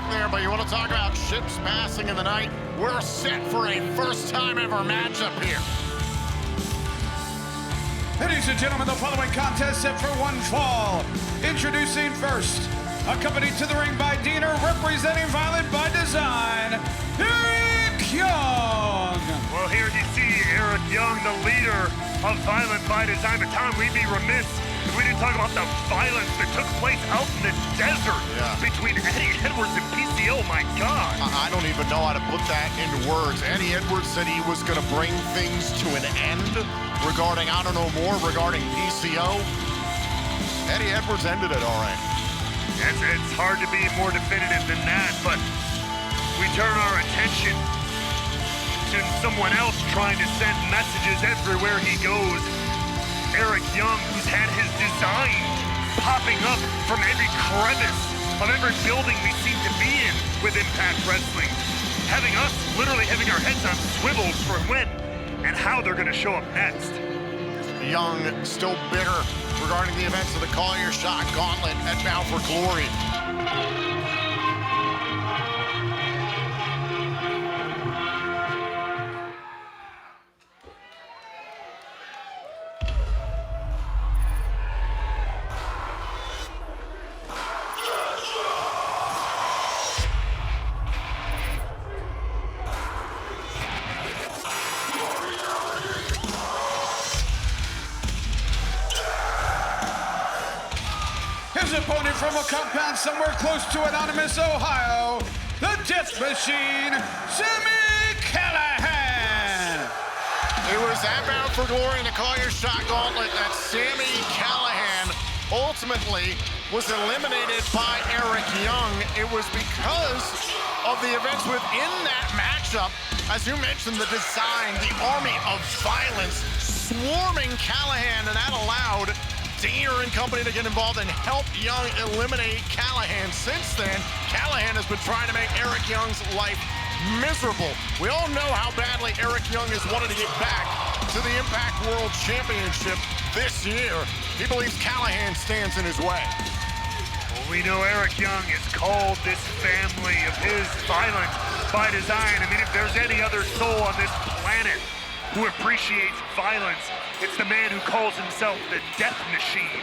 back there, but you want to talk about ships passing in the night? We're set for a first-time ever matchup here. Ladies and gentlemen, the following contest set for one fall. Introducing first, accompanied to the ring by Diener, representing Violent by Design, Eric Young. Well, here you see Eric Young, the leader of Violent by Design. But Tom, we'd be remiss if we didn't talk about the violence that took place out in the desert between Eddie Edwards and PCO. My God. I don't even know how to put that into words. Eddie Edwards said he was going to bring things to an end regarding, I don't know more, regarding PCO. Eddie Edwards ended it all right. It's hard to be more definitive than that, but we turn our attention to someone else trying to send messages everywhere he goes. Eric Young, who's had his design popping up from every crevice of every building we seem to be in with Impact Wrestling, having us literally having our heads on swivels for when and how they're going to show up next. Young still bitter regarding the events of the Call Your Shot Gauntlet at Bound for Glory. His opponent from a compound somewhere close to Anonymous, Ohio, the Death Machine, Sami Callihan. It was at Bound for Glory in the Call Your Shot Gauntlet that Sami Callihan ultimately was eliminated by Eric Young. It was because of the events within that matchup. As you mentioned, the design, the army of violence swarming Callihan, and that allowed Diener and company to get involved and help Young eliminate Callihan. Since then, Callihan has been trying to make Eric Young's life miserable. We all know how badly Eric Young has wanted to get back to the Impact World Championship this year. He believes Callihan stands in his way. Well, we know Eric Young has called this family of his Violent by Design. I mean, if there's any other soul on this planet who appreciates violence, it's the man who calls himself the Death Machine.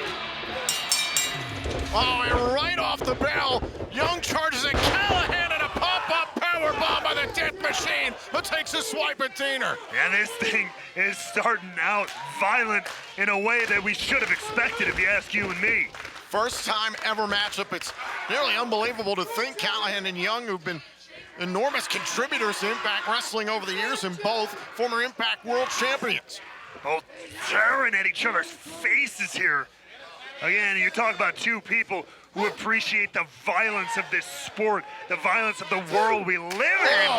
Oh, and right off the bell, Young charges at Callihan and a pop-up powerbomb by the Death Machine, but takes a swipe at Diener. Yeah, this thing is starting out violent in a way that we should have expected, if you ask you and me. First time ever matchup. It's nearly unbelievable to think Callihan and Young, who've been enormous contributors to Impact Wrestling over the years, and both former Impact World Champions. Both staring at each other's faces here. Again, you talk about two people who appreciate the violence of this sport, the violence of the world we live in.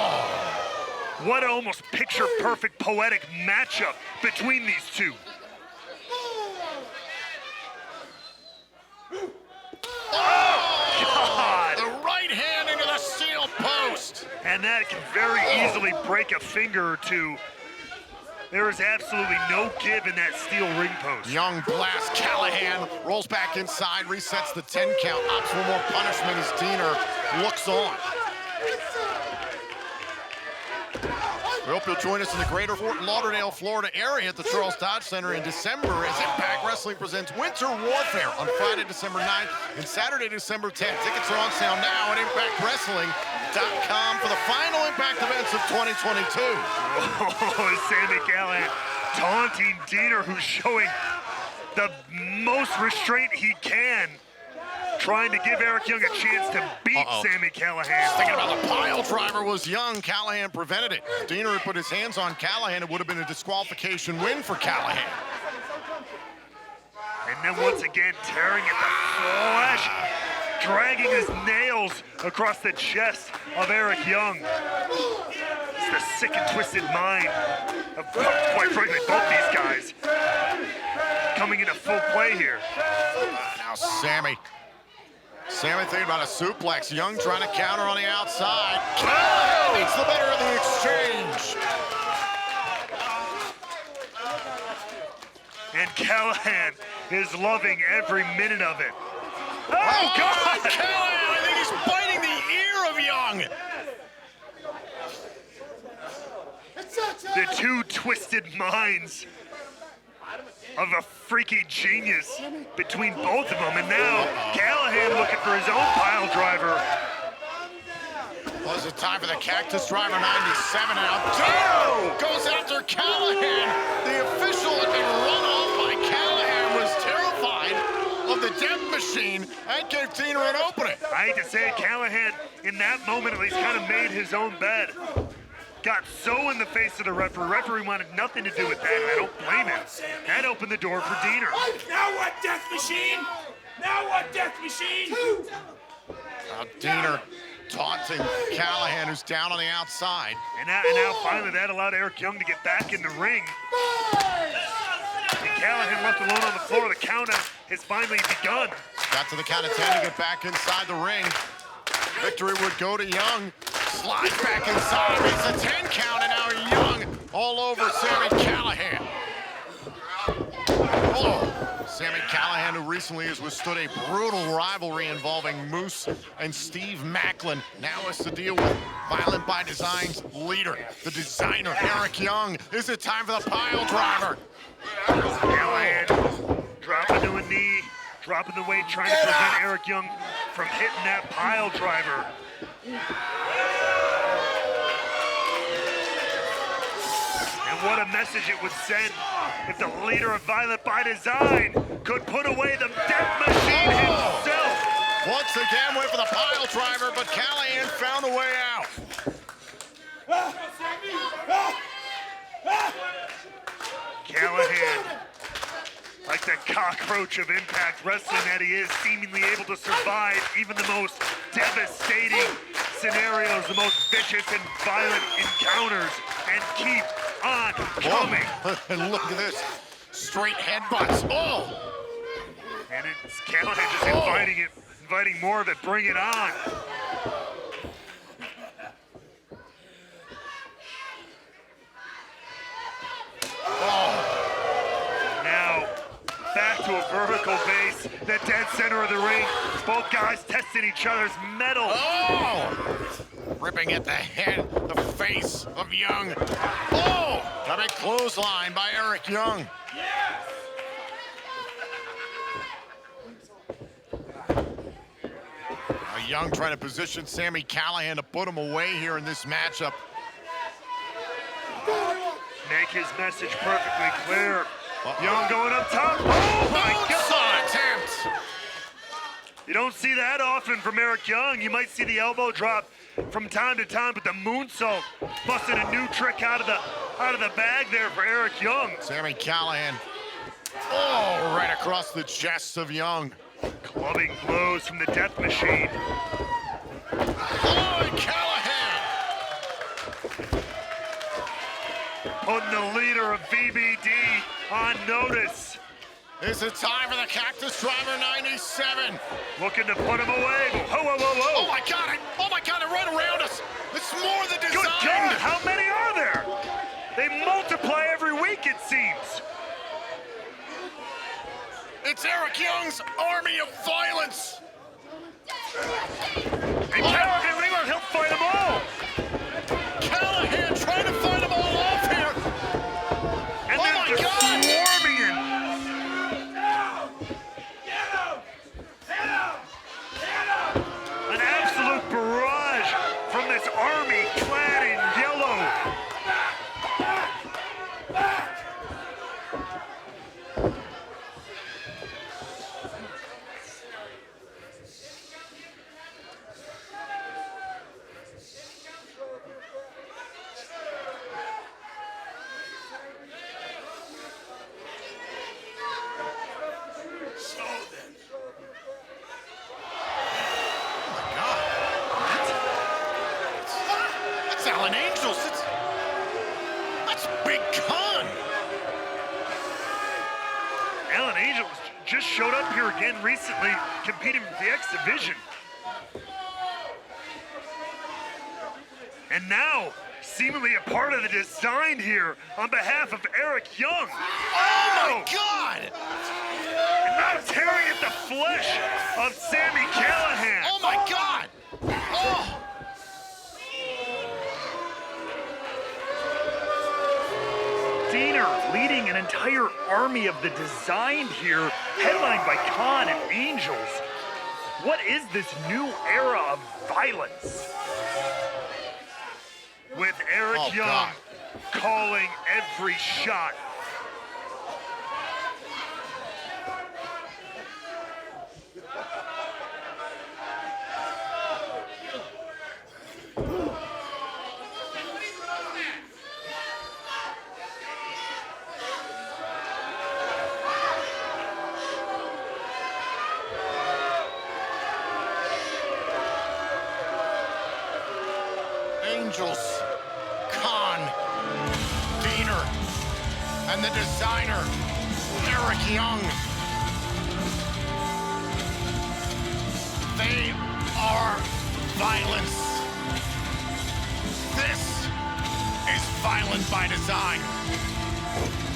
What an almost picture-perfect poetic matchup between these two. Oh, God. The right hand into the steel post. And that can very easily break a finger or two. There is absolutely no give in that steel ring post. Young blasts Callihan, rolls back inside, resets the 10 count, opts for more punishment as Diener looks on. We hope you'll join us in the greater Fort Lauderdale, Florida area at the Charles Dodge Center in December as Impact Wrestling presents Winter Warfare on Friday, December 9th and Saturday, December 10th. Tickets are on sale now at ImpactWrestling.com for the final Impact events of 2022. Oh, Sami Callihan taunting Diener, who's showing the most restraint he can, trying to give Eric Young a chance to beat Sami Callihan. Thinking about the pile driver was Young. Callihan prevented it. Diener had put his hands on Callihan. It would have been a disqualification win for Callihan. And then once again, tearing at the flesh, dragging his nails across the chest of Eric Young. It's the sick and twisted mind of, quite frankly, both these guys coming into full play here. Now Sami thinking about a suplex. Young trying to counter on the outside. Callihan gets the better of the exchange. And Callihan is loving every minute of it. Oh, God! Callihan, I think he's biting the ear of the two twisted minds of a freaky genius between both of them. And now Callihan looking for his own pile driver. Was it time for the Cactus Driver 97 out? Dino goes after Callihan. The official had been run off by Callihan, was terrified of the death machine and gave Dino an opening. I hate to say it, Callihan, in that moment at least, kind of made his own bed. Got so in the face of the referee. Referee wanted nothing to do with that, and I don't blame him. That opened the door for Diener. Now what, Death Machine? Now what, Death Machine? Now Diener taunting Callihan, who's down on the outside. And now finally that allowed Eric Young to get back in the ring. And Callihan left alone on the floor. The count has finally begun. Got to the count of 10 to get back inside the ring. Victory would go to Young. Slides back inside, makes a 10 count, and now Young all over Sami Callihan. Oh, Sami Callihan, who recently has withstood a brutal rivalry involving Moose and Steve Macklin, now has to deal with Violent by Design's leader, the designer, Eric Young. Is it time for the pile driver? Callihan dropping to a knee, dropping the weight, trying to prevent Eric Young from hitting that pile driver. And what a message it would send if the leader of Violent by Design could put away the death machine himself. Once again went for the pile driver, but Callihan found a way out. Callihan, like the cockroach of Impact Wrestling that he is, seemingly able to survive even the most devastating scenarios, the most vicious and violent encounters, and keep on coming. Oh, and look at this, straight headbutts. Oh! And it's Callihan just inviting more of it. Bring it on. Now, back to a vertical base, the dead center of the ring. Both guys testing each other's metal. Oh! Ripping at the head, the face of Young. Oh! A big clothesline by Eric Young. Now Young trying to position Sami Callihan to put him away here in this matchup. Make his message perfectly clear. Young going up top. Oh my God! Attempt. You don't see that often from Eric Young. You might see the elbow drop from time to time, but the moonsault busted a new trick out of the bag there for Eric Young. Sami Callihan. Oh, right across the chest of Young. Clubbing blows from the death machine. Oh, and Callihan. Putting the leader of VBD on notice. Is it time for the Cactus Driver 97? Looking to put him away. Whoa, whoa, whoa, whoa. Oh my God, they're right around us. It's more than designed. Good God, how many are there? They multiply every week, it seems. It's Eric Young's army of violence. And Callihan, he'll fight them all. Callihan trying to fight them all off here. And oh they're my just God. swarming him. An absolute barrage from this army clad in yellow. Just showed up here again recently, competing for the X Division. And now, seemingly a part of the design here on behalf of Eric Young. Oh my God! And now tearing at the flesh of Sami Callihan. Oh my God! Oh! Diener leading an entire army of the Designed here, headlined by Khan and Angels. What is this new era of violence? With Eric Young God. calling every shot. Angels, Khan, Diener, and the Designer, Eric Young. They are violence. This is Violent by Design.